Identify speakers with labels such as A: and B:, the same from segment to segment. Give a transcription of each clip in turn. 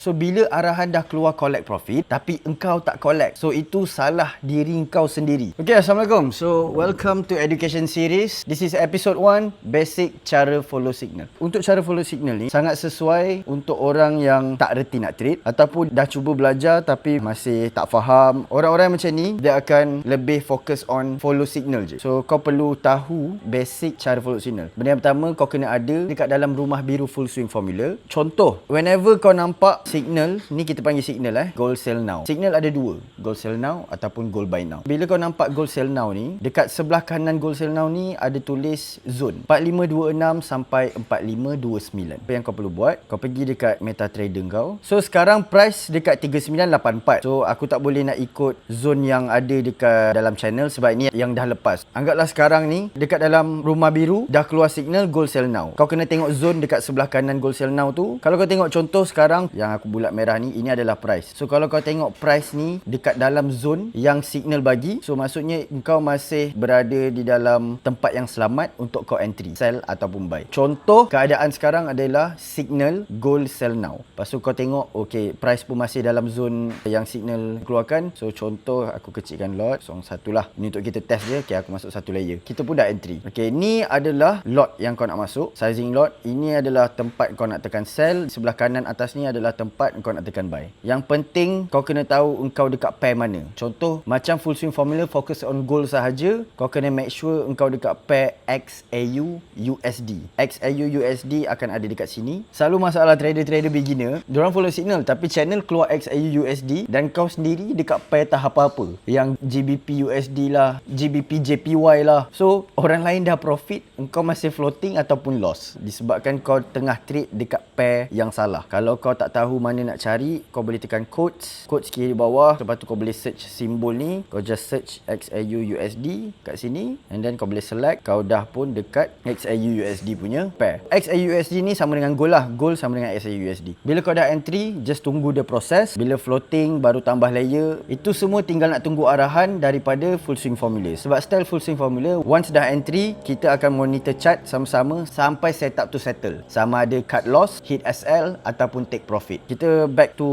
A: So, bila arahan dah keluar collect profit, tapi engkau tak collect. So, itu salah diri engkau sendiri. Okay, Assalamualaikum. So, welcome to Education Series. This is episode 1, Basic Cara Follow Signal. Untuk cara follow signal ni, sangat sesuai untuk orang yang tak reti nak trade ataupun dah cuba belajar tapi masih tak faham. Orang-orang macam ni, dia akan lebih fokus on follow signal je. So, kau perlu tahu basic cara follow signal. Benda yang pertama, kau kena ada dekat dalam rumah biru full swing formula. Contoh, whenever kau nampak signal, ni kita panggil signal gold sell now. Signal ada dua, gold sell now ataupun gold buy now. Bila kau nampak gold sell now ni, dekat sebelah kanan gold sell now ni ada tulis zone 4526 sampai 4529. Apa yang kau perlu buat, kau pergi dekat MetaTrader kau. So sekarang price dekat 3984. So aku tak boleh nak ikut zone yang ada dekat dalam channel sebab ni yang dah lepas. Anggaplah sekarang ni dekat dalam rumah biru dah keluar signal gold sell now. Kau kena tengok zone dekat sebelah kanan gold sell now tu. Kalau kau tengok contoh sekarang yang aku bulat merah ni, ini adalah price. So kalau kau tengok price ni dekat dalam zone yang signal bagi, so maksudnya kau masih berada di dalam tempat yang selamat untuk kau entry, sell ataupun buy. Contoh keadaan sekarang adalah signal gold sell now. Lepas tu kau tengok okay, price pun masih dalam zone yang signal keluarkan. So contoh aku kecilkan lot, so satu lah. Ni untuk kita test je. Okay, aku masuk satu layer. Kita pun dah entry. Okay, ni adalah lot yang kau nak masuk, sizing lot. Ini adalah tempat kau nak tekan sell. Sebelah kanan atas ni adalah tempat kau nak tekan buy. Yang penting kau kena tahu engkau dekat pair mana. Contoh macam full swing formula fokus on gold sahaja, kau kena make sure engkau dekat pair XAU USD. XAU USD akan ada dekat sini. Selalu masalah trader-trader beginner, diorang follow signal tapi channel keluar XAU USD dan kau sendiri dekat pair tak apa-apa. Yang GBP USD lah, GBP JPY lah. So orang lain dah profit, engkau masih floating ataupun loss disebabkan kau tengah trade dekat pair yang salah. Kalau kau tak tahu mana nak cari, kau boleh tekan quotes kiri bawah. Lepas tu kau boleh search simbol ni, kau just search XAU USD kat sini and then kau boleh select. Kau dah pun dekat XAU USD punya pair. XAU USD ni sama dengan gold lah. Gold sama dengan XAU USD. Bila kau dah entry, just tunggu dia proses. Bila floating baru tambah layer. Itu semua tinggal nak tunggu arahan daripada full swing formula. Sebab style full swing formula, once dah entry, kita akan monitor chart sama-sama sampai setup to settle. Sama ada cut loss, hit SL ataupun take profit. Kita back to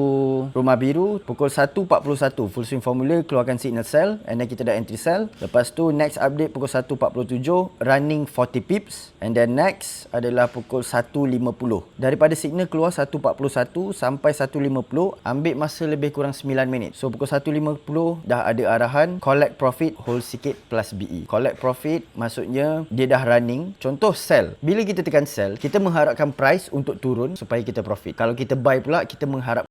A: rumah biru. Pukul 1.41 full swing formula keluarkan signal sell and then kita dah entry sell. Lepas tu next update pukul 1.47 running 40 pips and then next adalah pukul 1.50. Daripada signal keluar 1.41 sampai 1.50 ambil masa lebih kurang 9 minit. So pukul 1.50 dah ada arahan collect profit hold sikit plus BE. Collect profit maksudnya dia dah running. Contoh sell. Bila kita tekan sell, kita mengharapkan price untuk turun supaya kita profit. Kalau kita buy pula, kita mengharap